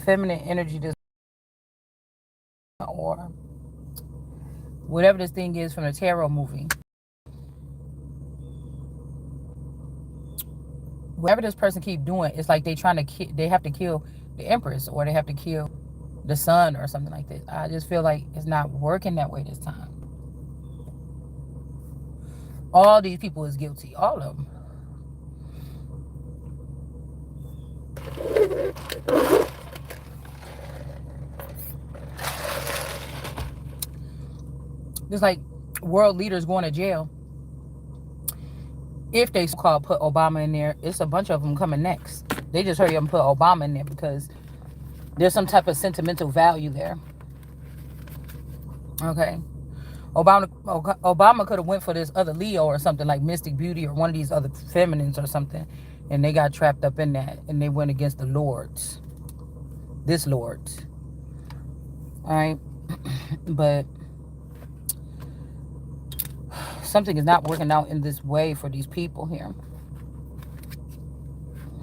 feminine energy, this or whatever this thing is from the tarot movie. Whatever this person keep doing, it's like they trying to they have to kill the Empress, or they have to kill the sun or something like this. I just feel like it's not working that way this time. All these people is guilty, all of them. Just like world leaders going to jail. If they so-called put Obama in there, it's a bunch of them coming next. They just hurry up and put Obama in there because there's some type of sentimental value there. Okay. Obama could have went for this other Leo or something like Mystic Beauty or one of these other feminines or something, and they got trapped up in that, and they went against the Lords. This Lords. All right. But something is not working out in this way for these people here.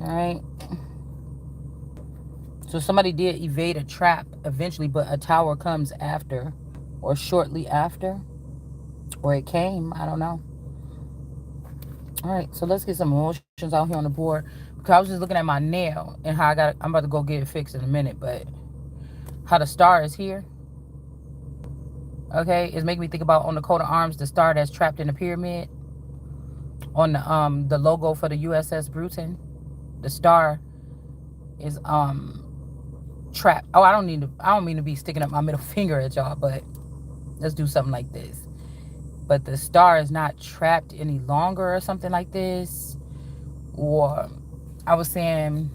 All right. So somebody did evade a trap eventually, but a tower comes after or shortly after, or it came. I don't know. All right, so let's get some emotions out here on the board, because I was just looking at my nail and how I'm about to go get it fixed in a minute, but how the star is here. Okay, it's making me think about on the coat of arms, the star that's trapped in the pyramid. On the logo for the USS Bruton, the star is trapped. Oh, I don't mean to be sticking up my middle finger at y'all, but let's do something like this. But the star is not trapped any longer or something like this. Or I was saying,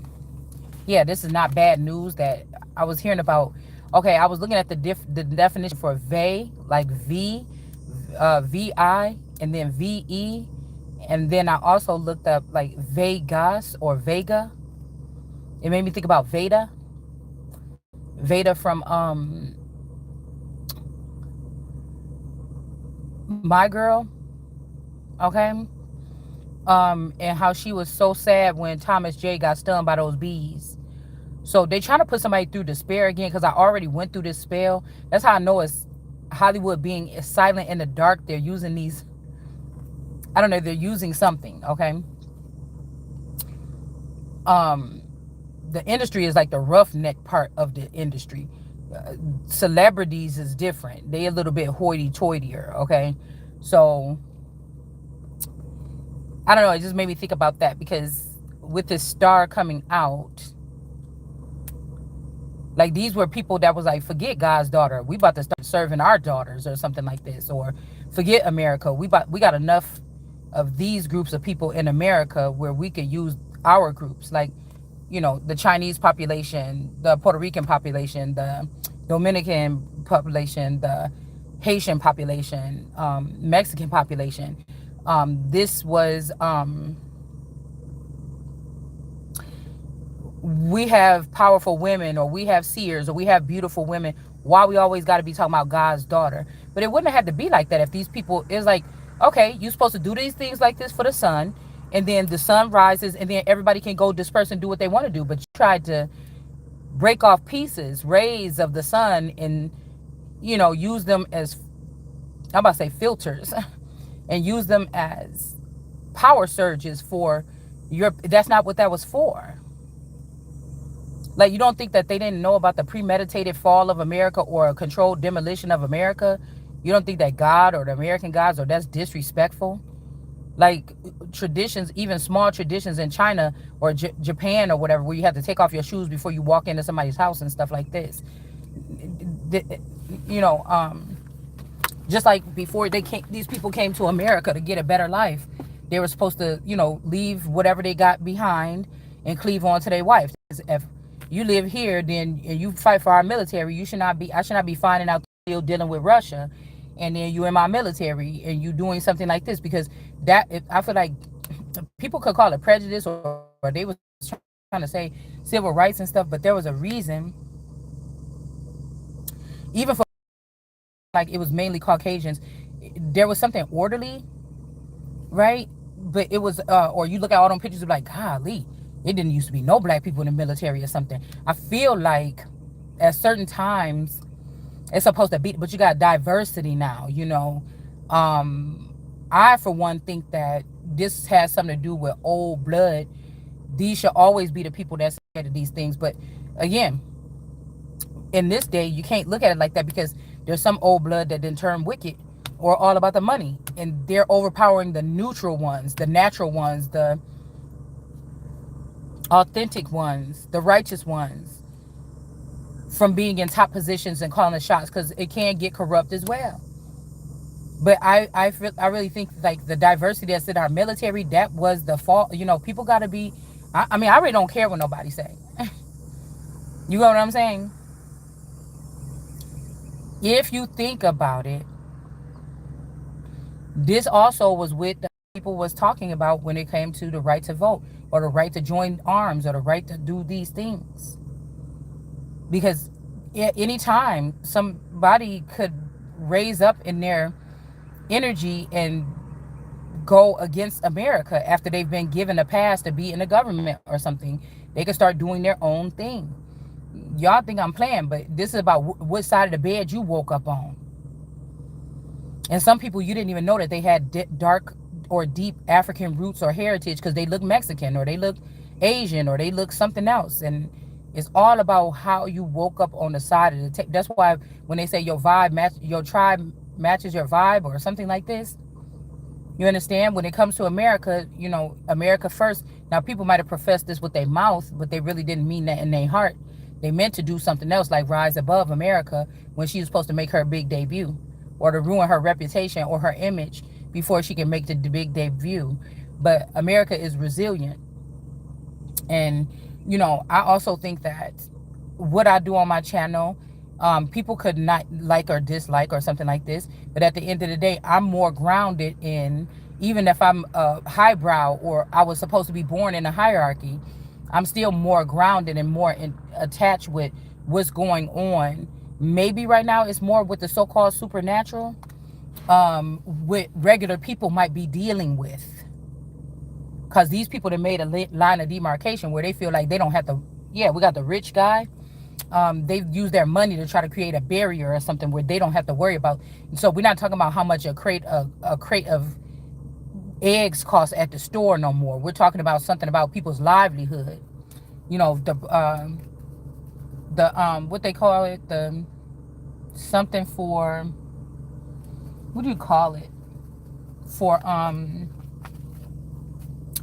yeah, this is not bad news that I was hearing about. Okay, I was looking at the definition for VE, like V, VI, and then VE. And then I also looked up like Vegas or Vega. It made me think about Veda. Veda from My Girl. Okay. And how she was so sad when Thomas J got stung by those bees. So they trying to put somebody through despair again, because I already went through this spell. That's how I know it's Hollywood being silent in the dark. They're using these, I don't know, they're using something, okay? The industry is like the roughneck part of the industry. Celebrities is different. They a little bit hoity-toityer, okay? So I don't know, it just made me think about that, because with this star coming out, like these were people that was like, forget God's daughter, we about to start serving our daughters or something like this, or forget America, we got enough of these groups of people in America where we could use our groups, like, you know, the Chinese population, the Puerto Rican population, the Dominican population, the Haitian population, Mexican population. This was we have powerful women, or we have seers, or we have beautiful women. Why we always got to be talking about God's daughter? But it wouldn't have had to be like that if these people, it's like, okay, you're supposed to do these things like this for the sun, and then the sun rises, and then everybody can go disperse and do what they want to do. But you tried to break off pieces, rays of the sun, and, you know, use them as, I'm about to say filters, and use them as power surges for your, that's not what that was for. Like, you don't think that they didn't know about the premeditated fall of America or a controlled demolition of America? You don't think that God or the American gods, or that's disrespectful? Like traditions, even small traditions in China or Japan or whatever, where you have to take off your shoes before you walk into somebody's house and stuff like this. You know, just like before these people came to America to get a better life, they were supposed to, you know, leave whatever they got behind and cleave on to their wife. If you live here, then and you fight for our military, I should not be finding out still dealing with Russia, and then you in my military and you doing something like this, because I feel like people could call it prejudice, or they was trying to say civil rights and stuff, but there was a reason, even for, like, it was mainly Caucasians, there was something orderly, right? But it was or you look at all them pictures, of like, golly, It didn't used to be no black people in the military or something. I feel like at certain times it's supposed to be, but you got diversity now, you know. Um, I, for one, think that this has something to do with old blood. These should always be the people that said these things. But again, in this day, you can't look at it like that because there's some old blood that didn't turn wicked or all about the money. And they're overpowering the neutral ones, the natural ones, the authentic ones, the righteous ones from being in top positions and calling the shots because it can get corrupt as well. But I really think like the diversity that's in our military, that was the fault. You know, people got to be. I mean, I really don't care what nobody say. You know what I'm saying? If you think about it, this also was with the people was talking about when it came to the right to vote or the right to join arms or the right to do these things. Because at any time somebody could raise up in their energy and go against America after they've been given a pass to be in the government or something. They could start doing their own thing. Y'all think I'm playing, but this is about what side of the bed you woke up on. And some people you didn't even know that they had dark or deep African roots or heritage because they look Mexican or they look Asian or they look something else. And it's all about how you woke up on the side of the that's why when they say your vibe match, your tribe matches your vibe or something like this, you understand? When it comes to America, you know, America first. Now, people might have professed this with their mouth, but they really didn't mean that in their heart. They meant to do something else, like rise above America when she was supposed to make her big debut, or to ruin her reputation or her image before she can make the big debut. But America is resilient. And, you know, I also think that what I do on my channel, people could not like or dislike or something like this. But at the end of the day, I'm more grounded in, even if I'm a highbrow or I was supposed to be born in a hierarchy, I'm still more grounded and more attached with what's going on. Maybe right now it's more with the so-called supernatural, with regular people might be dealing with. Because these people that made a line of demarcation where they feel like they don't have to, yeah, we got the rich guy. They've used their money to try to create a barrier or something where they don't have to worry about. So we're not talking about how much a crate of eggs costs at the store no more. We're talking about something about people's livelihood. You know, the what they call it, the something for, what do you call it, for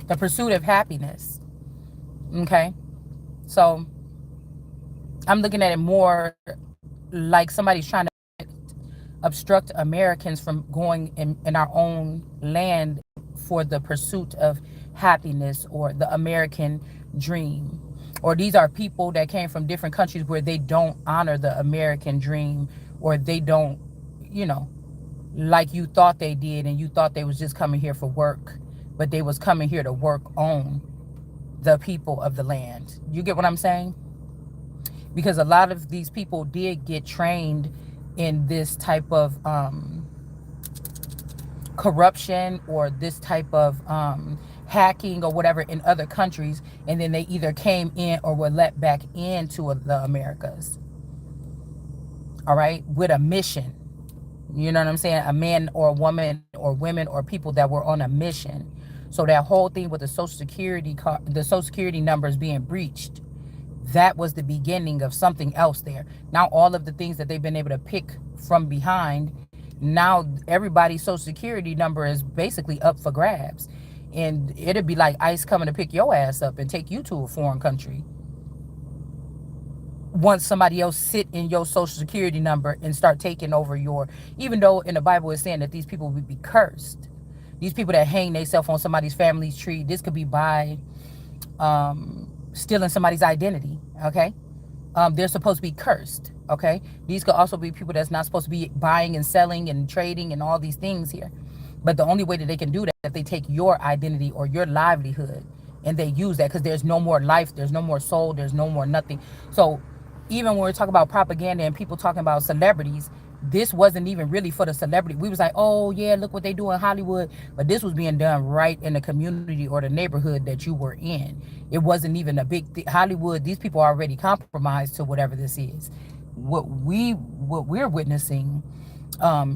the pursuit of happiness. Okay, so I'm looking at it more like somebody's trying to obstruct Americans from going in our own land for the pursuit of happiness or the American dream. Or these are people that came from different countries where they don't honor the American dream, or they don't, you know, like you thought they did, and you thought they was just coming here for work, but they was coming here to work on the people of the land. You get what I'm saying? Because a lot of these people did get trained in this type of corruption or this type of hacking or whatever in other countries, and then they either came in or were let back into the Americas, all right, with a mission. You know what I'm saying? A man or a woman or women or people that were on a mission. So that whole thing with the the Social Security numbers being breached, that was the beginning of something else there. Now all of the things that they've been able to pick from behind, now everybody's Social Security number is basically up for grabs. And it'd be like ICE coming to pick your ass up and take you to a foreign country once somebody else sit in your Social Security number and start taking over your, even though in the Bible it's saying that these people would be cursed. These people that hang themselves on somebody's family's tree, this could be by stealing somebody's identity, okay? They're supposed to be cursed, okay? These could also be people that's not supposed to be buying and selling and trading and all these things here. But the only way that they can do that is if they take your identity or your livelihood and they use that, because there's no more life, there's no more soul, there's no more nothing. So even when we're talking about propaganda and people talking about celebrities, this wasn't even really for the celebrity. We was like, oh yeah, look what they do in Hollywood, but this was being done right in the community or the neighborhood that you were in. It wasn't even a Hollywood. These people are already compromised to whatever this is. What we're witnessing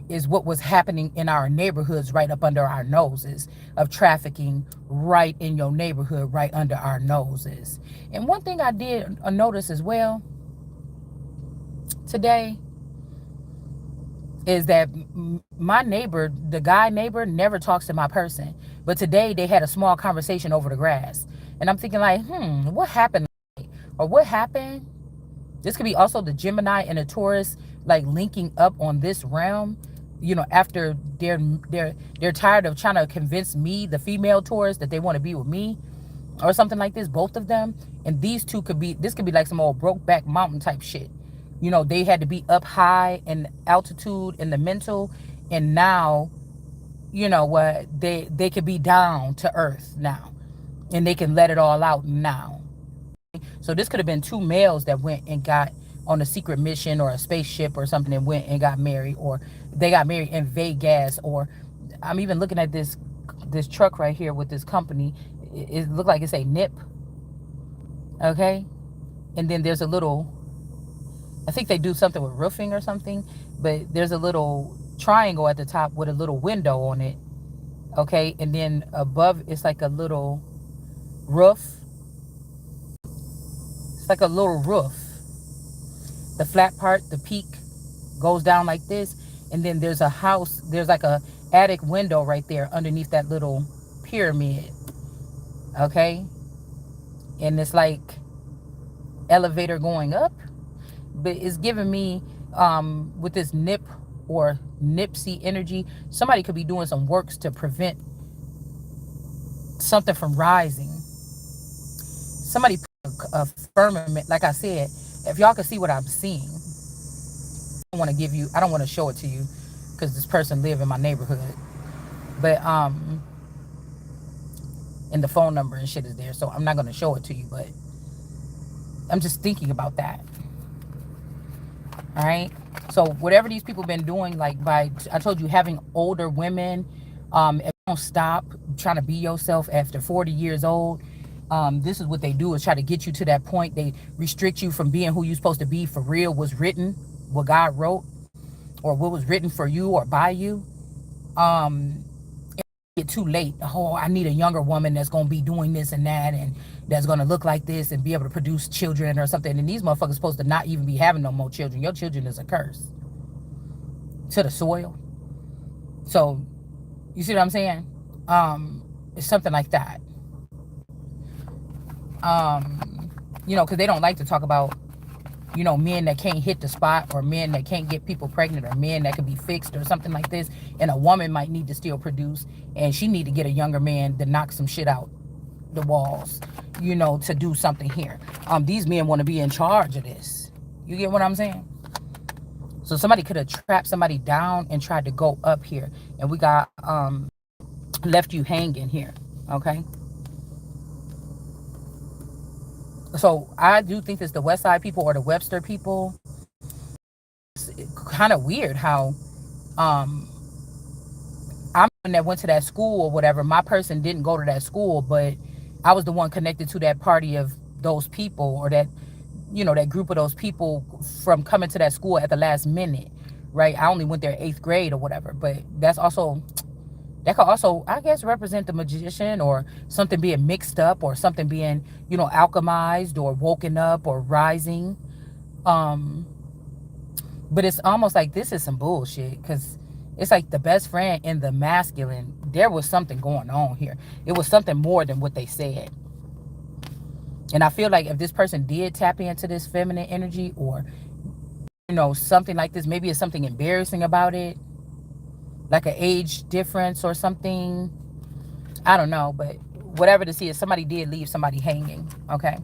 is what was happening in our neighborhoods right up under our noses, of trafficking right in your neighborhood right under our noses. And one thing I did notice as well today is that my neighbor, the guy neighbor, never talks to my person. But today they had a small conversation over the grass. And I'm thinking like, what happened? Or what happened? This could be also the Gemini and the Taurus like linking up on this realm. After they're tired of trying to convince me, the female Taurus, that they want to be with me or something like this, both of them. And these two this could be like some old broke back mountain type shit. They had to be up high in altitude in the mental, and now, what, they could be down to earth now, and they can let it all out now. So this could have been two males that went and got on a secret mission or a spaceship or something and went and got married, or they got married in Vegas. Or I'm even looking at this truck right here with this company. It looked like it's a nip. Okay. And then there's a little, I think they do something with roofing or something, but there's a little triangle at the top with a little window on it. Okay. And then above it's like a little roof. It's like a little roof. The flat part, the peak, goes down like this. And then there's a house, there's like a attic window right there underneath that little pyramid. Okay. And it's like elevator going up. But it's giving me, with this nip or Nipsey energy, somebody could be doing some works to prevent something from rising. Somebody put a firmament, like I said, if y'all can see what I'm seeing. I don't want to show it to you because this person live in my neighborhood. But and the phone number and shit is there, so I'm not going to show it to you, but I'm just thinking about that. All right. So whatever these people been doing, like I told you, having older women, if you don't stop trying to be yourself after 40 years old, this is what they do, is try to get you to that point. They restrict you from being who you're supposed to be for real, was written, what God wrote, or what was written for you or by you. Get too late. Oh, I need a younger woman that's going to be doing this and that, and that's going to look like this and be able to produce children or something. And these motherfuckers supposed to not even be having no more children. Your children is a curse to the soil. So you see what I'm saying? It's something like that. Because they don't like to talk about, men that can't hit the spot, or men that can't get people pregnant, or men that can be fixed or something like this. And a woman might need to still produce, and she need to get a younger man to knock some shit out the walls, to do something here. These men want to be in charge of this. You get what I'm saying? So somebody could have trapped somebody down and tried to go up here, and we got left you hanging here. Okay. So I do think it's the West Side people or the Webster people. It's kind of weird how I'm the one that went to that school or whatever. My person didn't go to that school, but I was the one connected to that party of those people, or that, that group of those people from coming to that school at the last minute, right? I only went there 8th grade or whatever, but that could also, I guess, represent the magician, or something being mixed up, or something being, alchemized or woken up or rising. But it's almost like this is some bullshit, because it's like the best friend in the masculine. There was something going on here. It was something more than what they said. And I feel like if this person did tap into this feminine energy, or, something like this, maybe it's something embarrassing about it, like an age difference or something. I don't know, but whatever this is, somebody did leave somebody hanging, okay?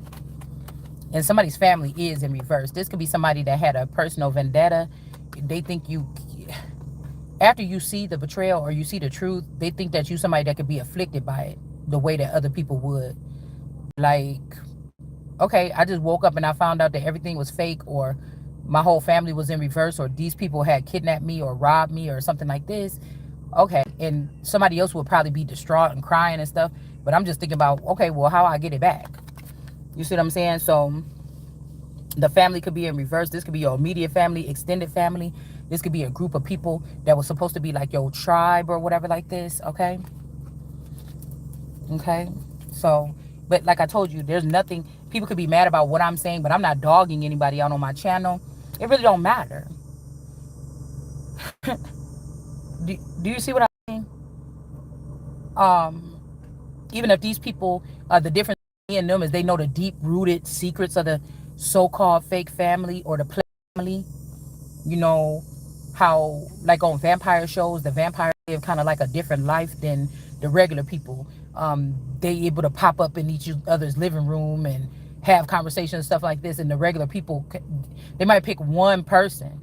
And somebody's family is in reverse. This could be somebody that had a personal vendetta. They think after you see the betrayal or you see the truth, they think that you somebody that could be afflicted by it the way that other people would. Like, okay, I just woke up and I found out that everything was fake, or my whole family was in reverse, or these people had kidnapped me or robbed me or something like this, okay, and somebody else would probably be distraught and crying and stuff. But I'm just thinking about, okay, well, how I get it back? You see what I'm saying? So the family could be in reverse. This could be your immediate family, extended family. This could be a group of people that was supposed to be like your tribe or whatever like this. Okay. Okay. So, but like I told you, there's nothing, people could be mad about what I'm saying, but I'm not dogging anybody out on my channel. It really don't matter. Do you see what I mean? Um, Even if these people, the difference in them is they know the deep rooted secrets of the so-called fake family or the play family. You know how, like on vampire shows, the vampires live kind of like a different life than the regular people. They able to pop up in each other's living room and have conversations and stuff like this. And the regular people, they might pick one person.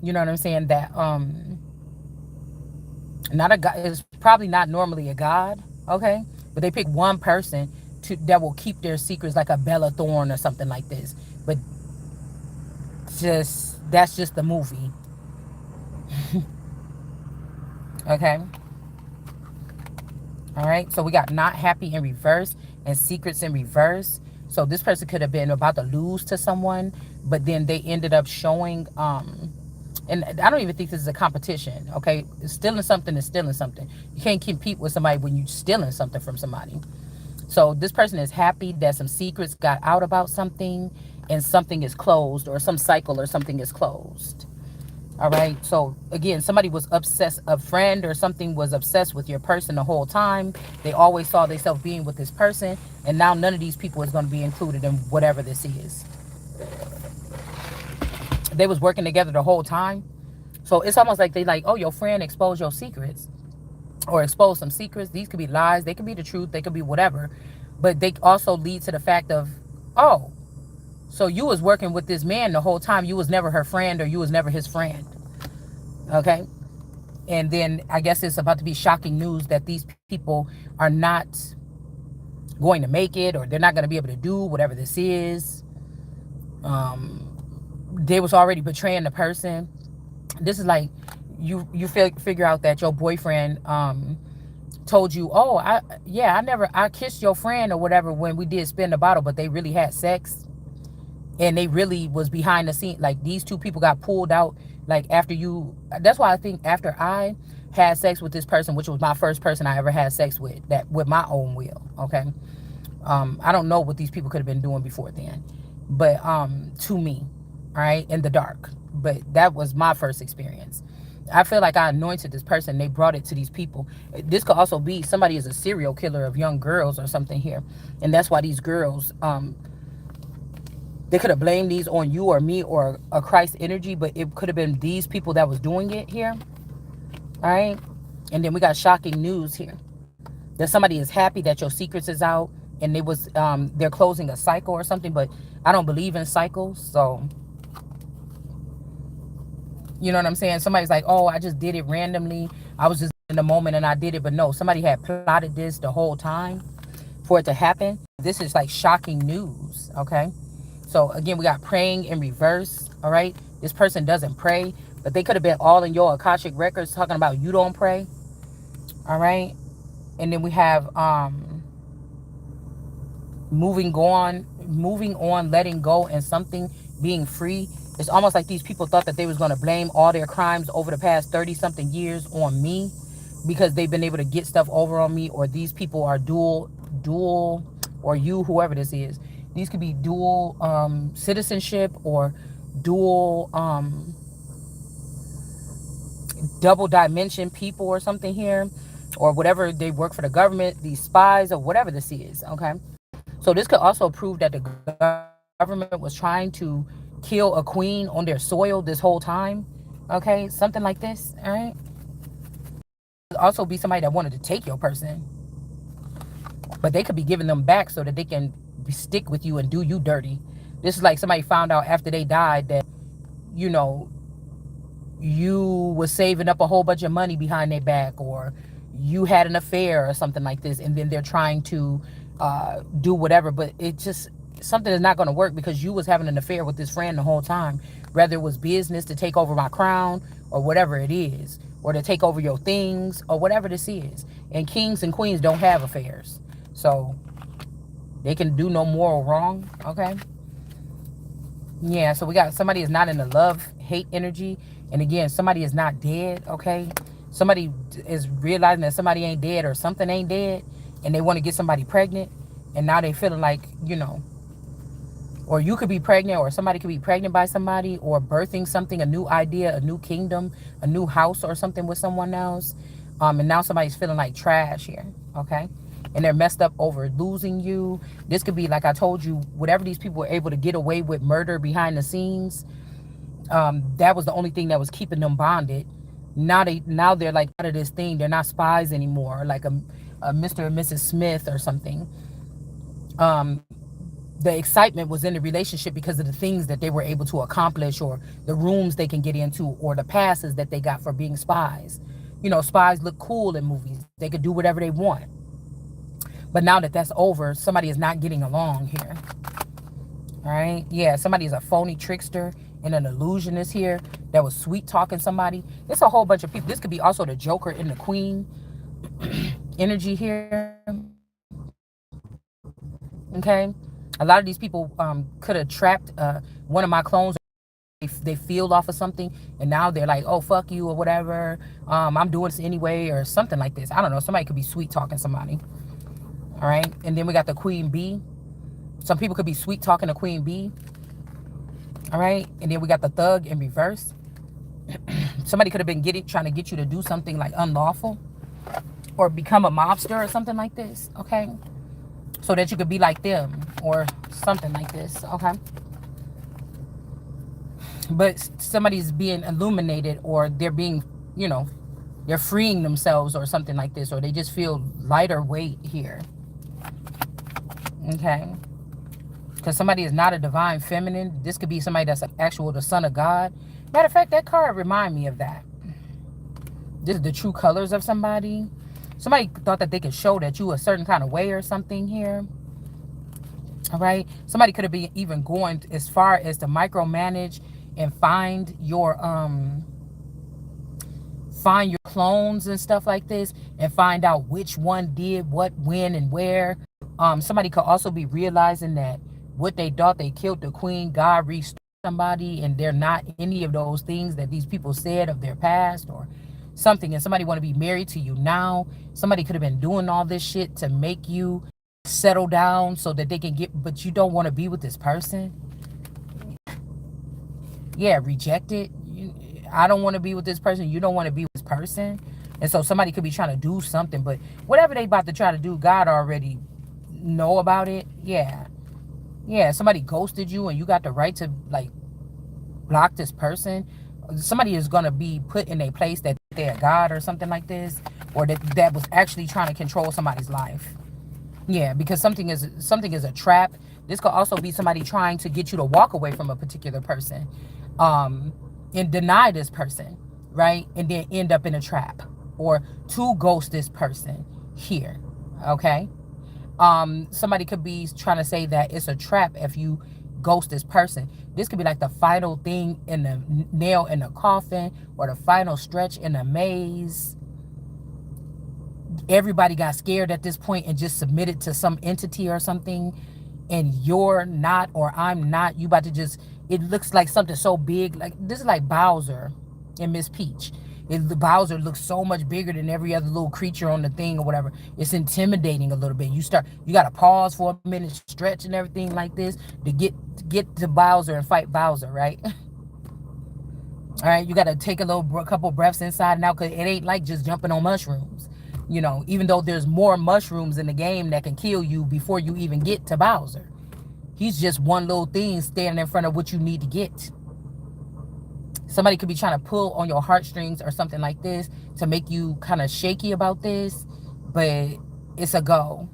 You know what I'm saying? That not a god, is probably not normally a god, okay, but they pick one person to that will keep their secrets, like a Bella Thorne or something like this. But just that's just the movie. Okay. All right, so we got not happy in reverse and secrets in reverse. So this person could have been about to lose to someone, but then they ended up showing and I don't even think this is a competition. Okay, stealing something is stealing something. You can't compete with somebody when you're stealing something from somebody. So this person is happy that some secrets got out about something, and something is closed, or some cycle or something is closed. All right. So again, somebody was obsessed, a friend or something was obsessed with your person the whole time. They always saw themselves being with this person, and now none of these people is going to be included in whatever this is. They was working together the whole time. So it's almost like they like, oh, your friend exposed your secrets, or expose some secrets. These could be lies, they could be the truth, they could be whatever. But they also lead to the fact of, oh, so you was working with this man the whole time. You was never her friend, or you was never his friend. Okay. And then I guess it's about to be shocking news that these people are not going to make it, or they're not going to be able to do whatever this is. They was already betraying the person. This is like you figure out that your boyfriend told you, oh, I kissed your friend or whatever when we did spin the bottle, but they really had sex, and they really was behind the scene. Like these two people got pulled out, like after you. That's why I think after I had sex with this person, which was my first person I ever had sex with, that with my own will. Okay. I don't know what these people could have been doing before then, but to me, all right, in the dark. But that was my first experience. I feel like I anointed this person. They brought it to these people. This could also be somebody is a serial killer of young girls or something here, and that's why these girls, they could have blamed these on you or me or a Christ energy, but it could have been these people that was doing it here. All right, and then we got shocking news here that somebody is happy that your secrets is out, and it was they're closing a cycle or something. But I don't believe in cycles, so you know what I'm saying? Somebody's like, oh, I just did it randomly. I was just in the moment and I did it. But no, somebody had plotted this the whole time for it to happen. This is like shocking news, okay? So again, we got praying in reverse, all right? This person doesn't pray, but they could have been all in your Akashic records talking about you don't pray, all right? And then we have moving on, letting go, and something being free. It's almost like these people thought that they was going to blame all their crimes over the past 30 something years on me, because they've been able to get stuff over on me, or these people are dual, or you, whoever this is. These could be dual citizenship, or dual double dimension people or something here, or whatever. They work for the government, these spies, or whatever this is, okay? So this could also prove that the government was trying to kill a queen on their soil this whole time. Okay, something like this, all right? Could also be somebody that wanted to take your person, but they could be giving them back so that they can stick with you and do you dirty. This is like somebody found out after they died that, you know, you was saving up a whole bunch of money behind their back, or you had an affair or something like this, and then they're trying to do whatever. But it just, something is not going to work because you was having an affair with this friend the whole time, whether it was business to take over my crown or whatever it is, or to take over your things or whatever this is. And kings and queens don't have affairs, so they can do no moral wrong. Okay. Yeah, so we got somebody is not in the love hate energy, and again, somebody is not dead. Okay, somebody is realizing that somebody ain't dead or something ain't dead, and they want to get somebody pregnant, and now they feeling like, or you could be pregnant, or somebody could be pregnant by somebody, or birthing something, a new idea, a new kingdom, a new house or something with someone else. And now somebody's feeling like trash here. Okay. And they're messed up over losing you. This could be, like I told you, whatever these people were able to get away with murder behind the scenes. That was the only thing that was keeping them bonded. Now they're like out of this thing. They're not spies anymore, like a Mr. and Mrs. Smith or something. Um, the excitement was in the relationship because of the things that they were able to accomplish, or the rooms they can get into, or the passes that they got for being spies. Spies look cool in movies. They could do whatever they want. But now that that's over, somebody is not getting along here. All right. Yeah, somebody is a phony trickster and an illusionist here that was sweet talking somebody. It's a whole bunch of people. This could be also the Joker and the Queen energy here. Okay. A lot of these people could have trapped one of my clones. They feel off of something, and now they're like, oh, fuck you or whatever. I'm doing this anyway, or something like this. I don't know. Somebody could be sweet talking somebody. All right. And then we got the Queen Bee. Some people could be sweet talking to Queen Bee. All right. And then we got the Thug in reverse. Somebody could have been trying to get you to do something like unlawful, or become a mobster or something like this. Okay. So that you could be like them or something like this. Okay. But somebody's being illuminated, or they're being, they're freeing themselves or something like this, or they just feel lighter weight here. Okay. Because somebody is not a divine feminine. This could be somebody that's the son of God. Matter of fact, that card remind me of that. This is the true colors of somebody. Somebody thought that they could show that you a certain kind of way or something here. All right. Somebody could have been even going as far as to micromanage and find your clones and stuff like this, and find out which one did what, when, and where. Somebody could also be realizing that what they thought they killed the queen, God restored somebody, and they're not any of those things that these people said of their past or something. And somebody want to be married to you now. Somebody could have been doing all this shit to make you settle down so that they can but you don't want to be with this person. Yeah, rejected. I don't want to be with this person. You don't want to be with this person. And so somebody could be trying to do something, but whatever they about to try to do, God already know about it. Yeah. Yeah, somebody ghosted you and you got the right to like block this person. Somebody is going to be put in a place that they're God or something like this, or that was actually trying to control somebody's life. Yeah, because something is a trap. This could also be somebody trying to get you to walk away from a particular person, and deny this person, right? And then end up in a trap, or to ghost this person here. Okay. Somebody could be trying to say that it's a trap if you ghost this person. This could be like the final thing in the nail in the coffin, or the final stretch in the maze. Everybody got scared at this point and just submitted to some entity or something, and you're not, or I'm not. You about to just, it looks like something so big. Like this is like Bowser and Miss Peach. The Bowser looks so much bigger than every other little creature on the thing or whatever. It's intimidating a little bit. You got to pause for a minute, stretch and everything like this to get to Bowser and fight Bowser, right? All right, you got to take a couple breaths inside and out, because it ain't like just jumping on mushrooms. Even though there's more mushrooms in the game that can kill you before you even get to Bowser. He's just one little thing standing in front of what you need to get. Somebody could be trying to pull on your heartstrings or something like this to make you kind of shaky about this, but it's a go.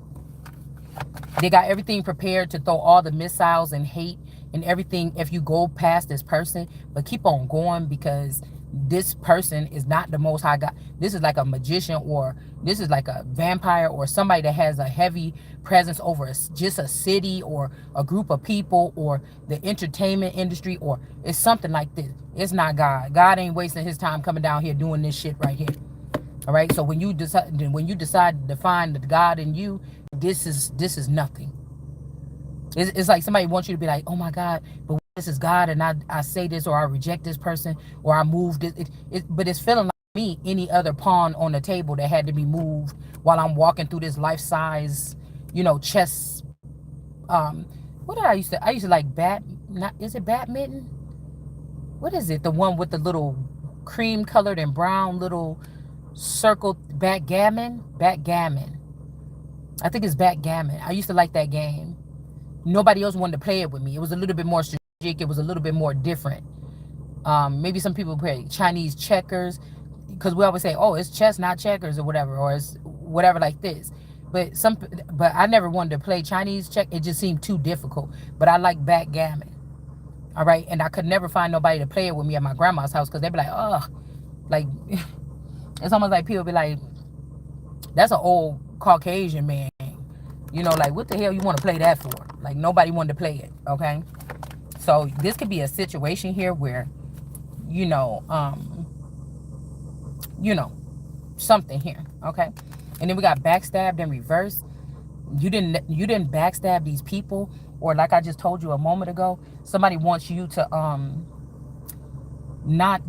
They got everything prepared to throw all the missiles and hate and everything if you go past this person, but keep on going, because this person is not the most high God. This is like a magician, or this is like a vampire, or somebody that has a heavy presence over just a city or a group of people or the entertainment industry, or it's something like this. It's not God. God ain't wasting his time coming down here doing this shit right here. All right. So when you decide to find the God in you, this is nothing. It's like somebody wants you to be like, oh my God, but this is God, and I say this, or I reject this person, or I move this. But it's feeling like me, any other pawn on the table that had to be moved while I'm walking through this life size, chess. Um, what did I used to like bat. Not, is it badminton? What is it? The one with the little cream colored and brown little circle, backgammon. Backgammon. I think it's backgammon. I used to like that game. Nobody else wanted to play it with me. It was a little bit more strategic. It was a little bit more different. Maybe some people play Chinese checkers, because we always say, oh, it's chess, not checkers, or whatever, or it's whatever like this. But I never wanted to play Chinese check. It just seemed too difficult. But I like backgammon. All right. And I could never find nobody to play it with me at my grandma's house, because they'd be like, oh, like, it's almost like people be like, that's an old Caucasian man. Like, what the hell you want to play that for? Like, nobody wanted to play it, okay? So this could be a situation here where, you know, um, something here, okay? And then we got backstabbed in reverse. You didn't backstab these people, or like I just told you a moment ago, somebody wants you to not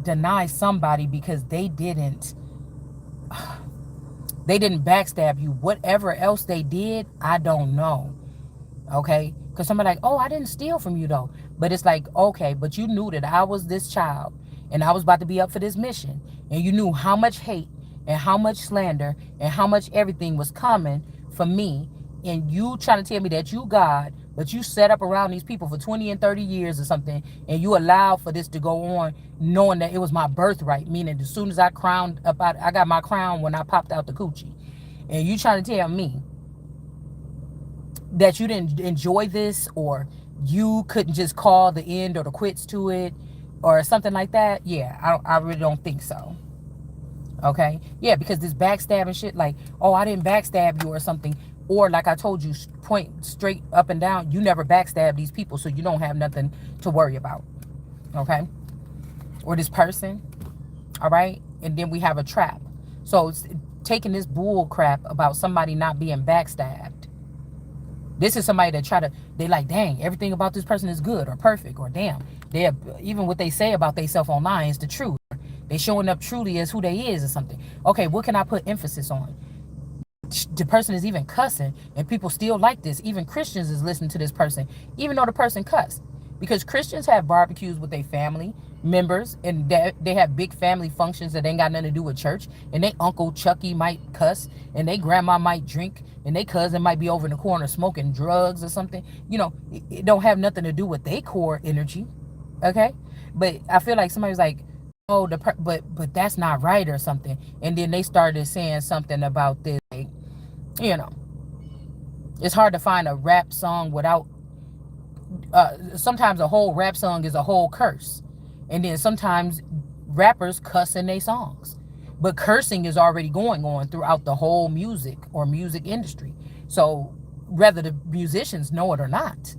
deny somebody because they didn't backstab you. Whatever else they did, I don't know. Okay? Because somebody like, oh, I didn't steal from you though. But it's like, okay, but you knew that I was this child and I was about to be up for this mission. And you knew how much hate and how much slander and how much everything was coming for me. And you trying to tell me that you God, but you set up around these people for 20 and 30 years or something, and you allowed for this to go on, knowing that it was my birthright, meaning as soon as I got my crown when I popped out the coochie. And you trying to tell me that you didn't enjoy this, or you couldn't just call the end or the quits to it, or something like that? Yeah, I really don't think so. Okay? Yeah, because this backstabbing shit, like, oh, I didn't backstab you or something. Or like I told you, point straight up and down, you never backstab these people, so you don't have nothing to worry about. Okay? Or this person. All right? And then we have a trap. So it's taking this bull crap about somebody not being backstabbed. This is somebody that they like, dang, everything about this person is good or perfect, or damn, even what they say about themselves online is the truth. They showing up truly as who they is or something. Okay, what can I put emphasis on? The person is even cussing, and people still like this. Even Christians is listening to this person, even though the person cussed. Because Christians have barbecues with their family members, and they have big family functions that ain't got nothing to do with church. And they Uncle Chucky might cuss, and they grandma might drink, and they cousin might be over in the corner smoking drugs or something. It don't have nothing to do with their core energy. Okay? But I feel like somebody's like, oh, but that's not right or something. And then they started saying something about this. Like, it's hard to find a rap song without sometimes a whole rap song is a whole curse, and then sometimes rappers cuss in their songs, but cursing is already going on throughout the whole music or music industry. So whether the musicians know it or not,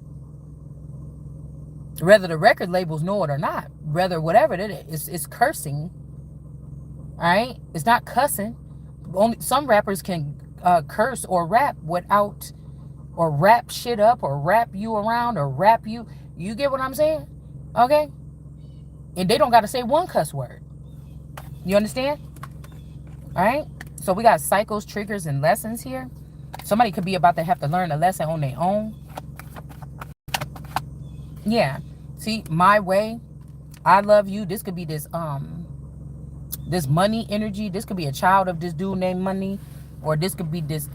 whether the record labels know it or not, whether whatever it is, it's cursing. All right, it's not cussing. Only some rappers can curse or rap without, or wrap shit up, or wrap you around, or wrap you. You get what I'm saying? Okay? And they don't got to say one cuss word. You understand? All right? So we got cycles, triggers, and lessons here. Somebody could be about to have to learn a lesson on their own. Yeah. See, my way, I love you. This could be this money energy. This could be a child of this dude named Money. Or this could be this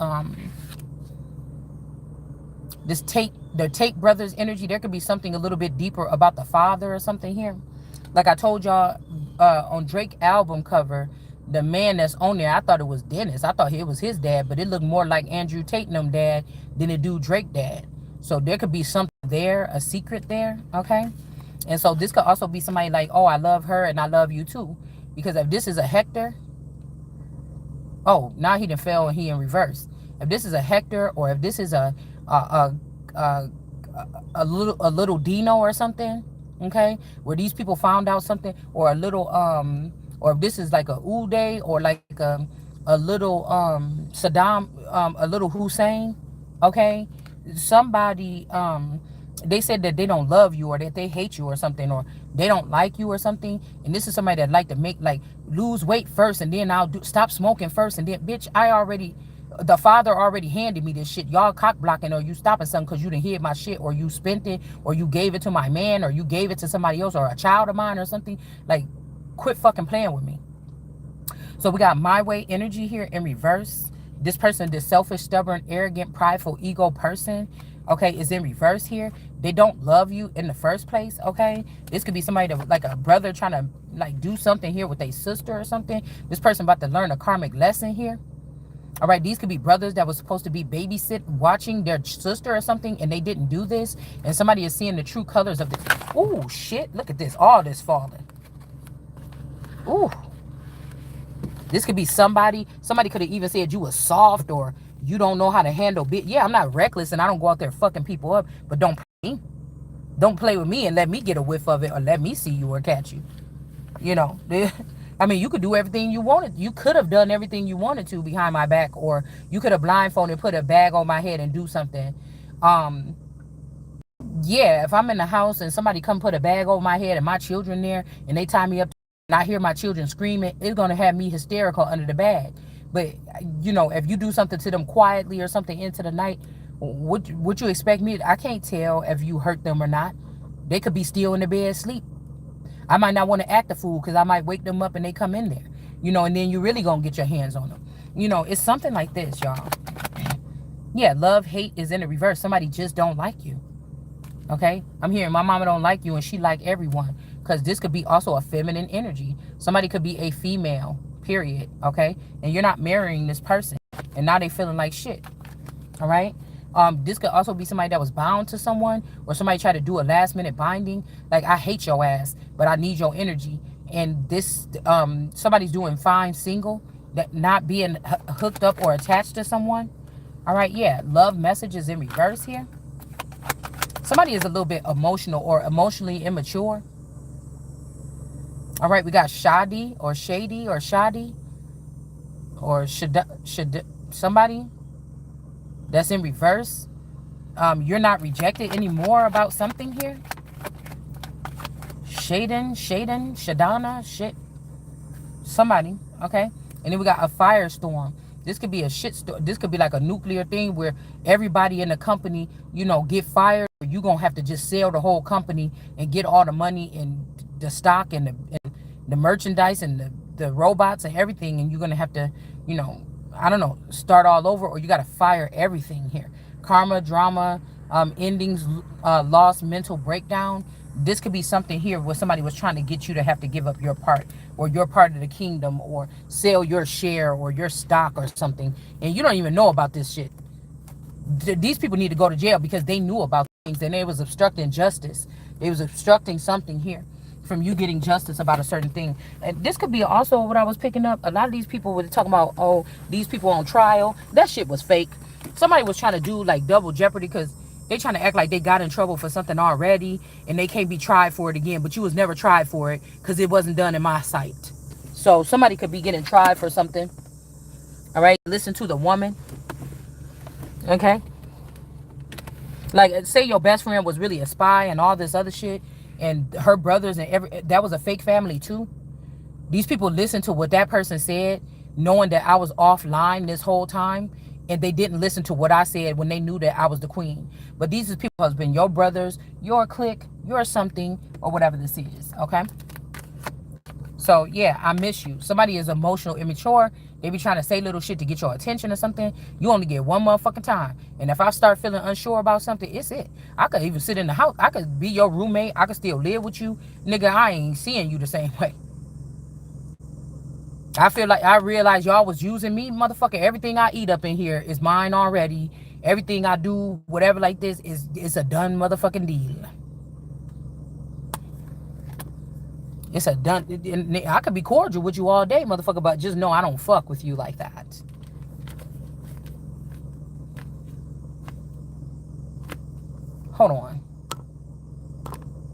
the Tate brothers energy. There could be something a little bit deeper about the father or something here. Like I told y'all on Drake album cover, the man that's on there, I thought it was Dennis. I thought it was his dad, but it looked more like Andrew Tate and them dad than it do Drake dad. So there could be something there, a secret there, okay? And so this could also be somebody like, oh, I love her and I love you too. Because if this is a Hector, oh, now he done fell and he in reverse. If this is a Hector, or if this is a, a little Dino or something, okay, where these people found out something, or a little or if this is like a Uday, or like a little Saddam, a little Hussein, okay, somebody they said that they don't love you, or that they hate you or something, or they don't like you or something, and this is somebody that like to make, like, lose weight first, and then stop smoking first, and then, bitch, the father already handed me this shit. Y'all cock blocking, or you stopping something because you didn't hear my shit, or you spent it, or you gave it to my man, or you gave it to somebody else, or a child of mine or something. Like, quit fucking playing with me. So we got my way energy here in reverse. This person, this selfish, stubborn, arrogant, prideful, ego person, okay, is in reverse here. They don't love you in the first place, okay? This could be somebody that, like a brother trying to, like, do something here with a sister or something. This person about to learn a karmic lesson here. All right, these could be brothers that was supposed to be watching their sister or something, and they didn't do this. And somebody is seeing the true colors of this. Ooh, shit, look at this. All this falling. Ooh. This could be somebody could have even said you was soft, or you don't know how to handle bit. Yeah, I'm not reckless and I don't go out there fucking people up, but don't play me. Don't play with me and let me get a whiff of it, or let me see you or catch you. You know, I mean, you could do everything you wanted. You could have done everything you wanted to behind my back, or you could have blindfolded, put a bag on my head and do something. Um, yeah, if I'm in the house and somebody come put a bag over my head and my children there and they tie me up and I hear my children screaming, it's going to have me hysterical under the bag. But, you know, if you do something to them quietly or something into the night, would you expect me? I can't tell if you hurt them or not. They could be still in the bed asleep. I might not want to act a fool because I might wake them up and they come in there, you know, and then you really going to get your hands on them. You know, it's something like this, y'all. Yeah, love, hate is in the reverse. Somebody just don't like you. Okay, I'm hearing my mama don't like you and she like everyone, because this could be also a feminine energy. Somebody could be a female, period. Okay, and you're not marrying this person, and now they feeling like shit. All right. This could also be somebody that was bound to someone, or somebody tried to do a last minute binding. Like, I hate your ass, but I need your energy. And this, somebody's doing fine single, that not being hooked up or attached to someone. All right, yeah. Love messages in reverse here. Somebody is a little bit emotional or emotionally immature. All right, we got Shadi or Shady or Shadi or should somebody that's in reverse. You're not rejected anymore about something here. Shadana, shit. Somebody, okay? And then we got a firestorm. This could be a shit storm. This could be like a nuclear thing where everybody in the company, you know, get fired. You're going to have to just sell the whole company and get all the money and the stock and the merchandise and the robots and everything. And you're going to have to, you know, I don't know, start all over, or you got to fire everything here. Karma, drama, endings, loss, mental breakdown. This could be something here where somebody was trying to get you to have to give up your part, or your part of the kingdom, or sell your share or your stock or something, and you don't even know about this shit. These people need to go to jail because they knew about things and they was obstructing justice. They was obstructing something here from you getting justice about a certain thing. And this could be also what I was picking up. A lot of these people were talking about, oh, these people on trial. That shit was fake. Somebody was trying to do like double jeopardy because they trying to act like they got in trouble for something already and they can't be tried for it again. But you was never tried for it because it wasn't done in my sight. So somebody could be getting tried for something. All right. Listen to the woman. Okay. Like, say your best friend was really a spy and all this other shit, and her brothers and that was a fake family too. These people listened to what that person said, knowing that I was offline this whole time, and they didn't listen to what I said when they knew that I was the queen. But these is people has been your brothers, your clique, your something, or whatever this is. Okay. So yeah, I miss you. Somebody is emotional, immature. They be trying to say little shit to get your attention or something. You only get one motherfucking time. And if I start feeling unsure about something, it's it. I could even sit in the house. I could be your roommate. I could still live with you. Nigga, I ain't seeing you the same way. I feel like I realized y'all was using me, motherfucker. Everything I eat up in here is mine already. Everything I do, whatever like this, is a done motherfucking deal. It's a done. I could be cordial with you all day, motherfucker, but just know I don't fuck with you like that. Hold on.